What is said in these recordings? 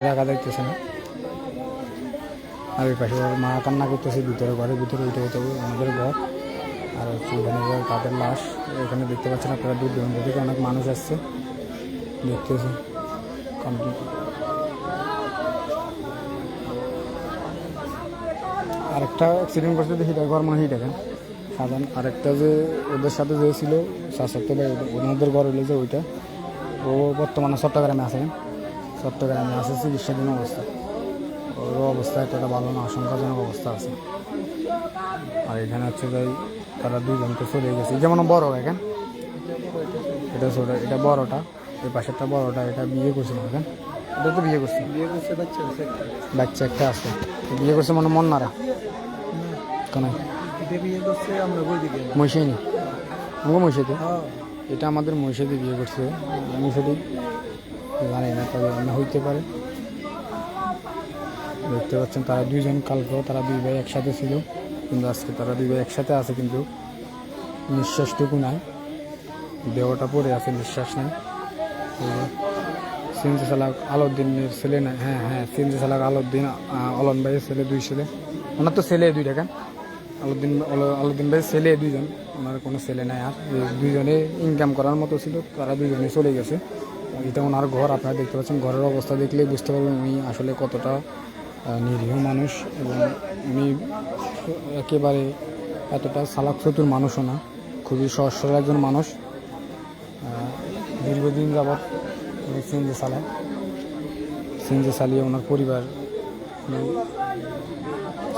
রাখা যাইতেছে না। আর ওই পাশে মা কান্না করতেছে ভিতরে, ঘরের ভিতরে উঠে উঠে আমাদের ঘর। আর হচ্ছে এখানে তাদের লাশ এখানে দেখতে পাচ্ছেন আপনারা। দূর দূরান্ত থেকে অনেক মানুষ আসছে দেখতেছে। আরেকটা অ্যাক্সিডেন্ট করতে দেখি ঘর মনে হয় দেখেন সাধারণ। আরেকটা যে ওদের সাথে যে ছিল শাসকতে ওনাদের ঘর হইলে যে ওইটা, ও বর্তমানে চট্টগ্রামে আছে। চট্টগ্রামে আছে চিকিৎসাধীন অবস্থা। ওর অবস্থা এতটা ভালো না, আশঙ্কাজনক অবস্থা আছে। আর এখানে হচ্ছে যাই তারা দুজন তো চলে গেছে। যেমন বড় এখন এটা ছোট, এটা বড়টা, এই পাশেরটা বড়টা, এটা বিয়ে করছে না এখন। এটা তো বিয়ে করছে বাচ্চা একটা আছে। বিয়ে করছে মন নারা কেন মহিষাইনি আমাকে মহিষাতে। এটা আমাদের মহিষাতে বিয়ে করছে। আমি সেটি জানি না, তবে হইতে পারে। দেখতে পাচ্ছেন তারা দুইজন, কালকেও তারা দুই ভাই একসাথে ছিল, কিন্তু আজকে তারা দুই ভাই একসাথে আছে কিন্তু নিঃশ্বাসটুকু নাই, দেহটা পড়ে আছে, নিঃশ্বাস নেই। সিনজি সালাক আলাউদ্দিনের ছেলে না? হ্যাঁ সিনজি সালাক আলাউদ্দিন, অলন ভাইয়ের ছেলে, দুই ছেলে। ওনার তো ছেলে দুই দেখেন। আলাউদ্দিন ভাইয়ের ছেলে দুইজন, ওনার কোনো ছেলে নাই। আর দুইজনে ইনকাম করার মতো ছিল, তারা দুইজনে চলে গেছে। এটা ওনার ঘর, আপনারা দেখতে পাচ্ছেন। ঘরের অবস্থা দেখলেই বুঝতে পারবেন উনি আসলে কতটা নিরীহ মানুষ, এবং উনি একেবারে এতটা চালাক চতুর মানুষও না, খুবই সহজ সরল একজন মানুষ। দীর্ঘদিন যাবৎ উনি সিএনজি চালিয়ে ওনার পরিবার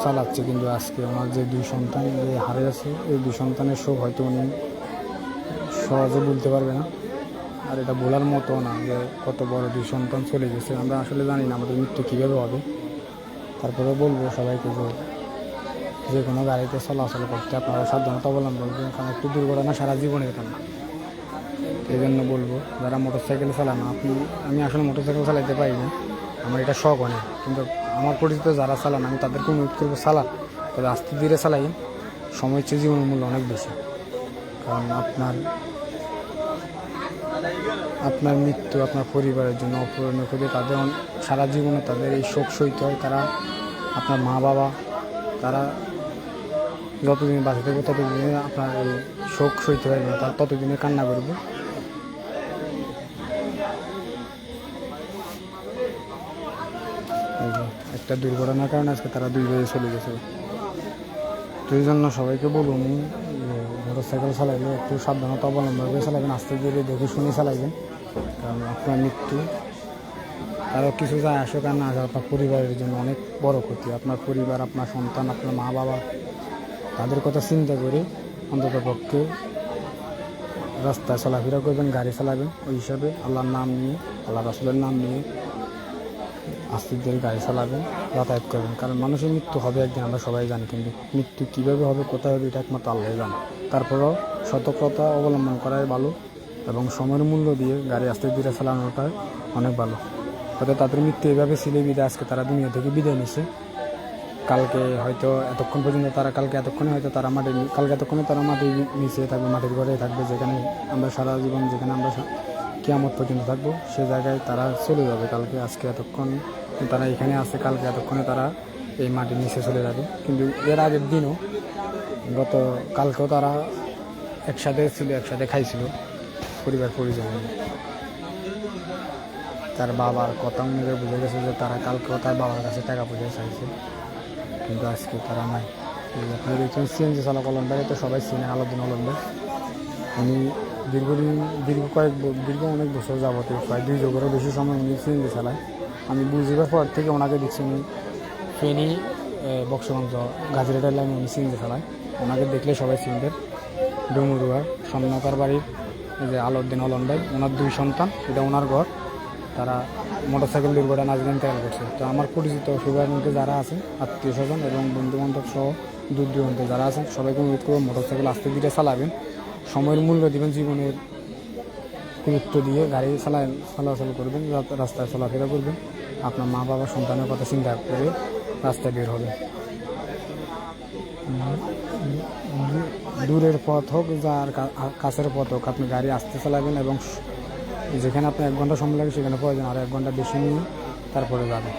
চালাচ্ছে। কিন্তু আজকে ওনার যে দুই সন্তান যে হারে আছে, এই দুই সন্তানের শোক হয়তো উনি সহজে বলতে পারবে না। আর এটা বলার মতো না যে কত বড় দুই সন্তান চলে গেছে। আমরা আসলে জানি না আমাদের মৃত্যু কীভাবে হবে। তারপরে বলবো সবাইকে যে কোনো গাড়িতে চলাচল করতে আপনারা সাবধানতা অবলম্বন করবেন, কারণ একটু দুর্ঘটনা সারা জীবনের কারণ। এই জন্য বলবো যারা মোটরসাইকেল চালান, আমি আসলে মোটরসাইকেল চালাইতে পারি না, আমার এটা শখ অনেক, কিন্তু আমার পরিচিত যারা চালান আমি তাদেরকে অনুরোধ করবো চালান, তবে আস্তে ধীরে চালাই। সময় হচ্ছে জীবনের মূল্য অনেক বেশি, কারণ আপনার মৃত্যু আপনার পরিবারের জন্য অপূরণীয় ক্ষতি। তাদের সারা জীবনে তাদের এই শোক সইতে হয়। তারা আপনার মা বাবা, তারা যতদিন বাঁচে থাকবে ততদিনে আপনার এই শোক সইতে পারবে না, তারা ততদিনে কান্না করবে। একটা দুর্ঘটনার কারণে আজকে তারা দুই ভাইয়ে চলে গেছে। তো এই জন্য সবাইকে বলুন মোটরসাইকেল চালাইলে একটু সাবধানতা অবলম্বন করে চালাবেন, আস্তে ধীরে দেখে শুনে চালাইবেন, কারণ আপনার মৃত্যু আরও কিছু যায় আসুক আর না আসে, আপনার পরিবারের জন্য অনেক বড় ক্ষতি। আপনার পরিবার, আপনার সন্তান, আপনার মা বাবা, তাদের কথা চিন্তা করে অন্তত পক্ষে রাস্তায় চলাফেরা করবেন, গাড়ি চালাবেন ওই হিসাবে আল্লাহর নাম নিয়ে, আল্লাহ রাসূলের নাম নিয়ে আস্তে ধীরে গাড়ি চালাবেন, যাতায়াত করবেন। কারণ মানুষের মৃত্যু হবে একদিন, আমরা সবাই জানি, কিন্তু মৃত্যু কীভাবে হবে, কোথায় হবে, এটা একমাত্র আল্লাহ জানে। তারপরেও সতর্কতা অবলম্বন করাই ভালো, এবং সময়ের মূল্য দিয়ে গাড়ি আস্তে ধীরে চালানোটাই অনেক ভালো। হয়তো তাদের মৃত্যু এভাবে ছিল বিদায় আজকে তারা দুনিয়া থেকে বিদায় নিছে। কালকে হয়তো এতক্ষণ পর্যন্ত তারা কালকে এতক্ষণে তারা মাটির নিচে থাকবে, মাটির ঘরে থাকবে, যেখানে আমরা সারা জীবন, যেখানে আমরা কিয়ামত পর্যন্ত থাকবো, সে জায়গায় তারা চলে যাবে কালকে। আজকে এতক্ষণ তারা এখানে আছে, কালকে এতক্ষণে তারা এই মাটির নিচে চলে যাবে। কিন্তু এর আগের দিনও, কালকেও তারা একসাথে ছিল, একসাথে খাইছিল পরিবার পরিজন। তার বাবার কথা অনুযায়ী বুঝে গেছে যে তারা কালকেও তার বাবার কাছে টাকা পয়সা চাইছে, কিন্তু আজকে তারা নাই। আপনি দেখছেন সিএনজি চালক অলন ভাই, তো সবাই চিনে আলাউদ্দিন অলন ভাই। উনি দীর্ঘ অনেক বছর যাবতীয়, প্রায় 2 যুগেরও বেশি সময় উনি সিএনজি চালায়। আমি বুঝবার পর থেকে ওনাকে দেখছি উনি ফেনী বক্সগঞ্জ গাজীরহাটের লাইনে উনি সিএনজি চালায়। ওনাকে দেখলে সবাই চিনবেন। ডুমুরুয়ার স্বর্ণকার বাড়ির যে আলাউদ্দিন অলন ভাই, ওনার 2 সন্তান, এটা ওনার ঘর। তারা মোটরসাইকেল দুর্ঘটনা আজকে ইন্তেকাল করছে। তো আমার পরিচিত শুভাকাঙ্ক্ষী যারা আছেন, আত্মীয় স্বজন এবং বন্ধুবান্ধব সহ দূর দূরান্তে যারা আছেন, সবাইকে অনুরোধ করবো মোটরসাইকেল আস্তে ধীরে চালাবেন, সময়ের মূল্য দিবেন, জীবনের গুরুত্ব দিয়ে গাড়ি চলাচল করবেন, রাস্তায় চলাফেরা করবেন। আপনার মা বাবা সন্তানের কথা চিন্তা করে রাস্তায় বের হবেন। দূরের পথ হোক যার কাছের পথ হোক, আপনি গাড়ি আস্তে চালাবেন, এবং যেখানে আপনি 1 ঘন্টা সময় লাগে সেখানে প্রয়োজন আর 1 ঘন্টা বেশি নিয়ে তারপরে যাবে।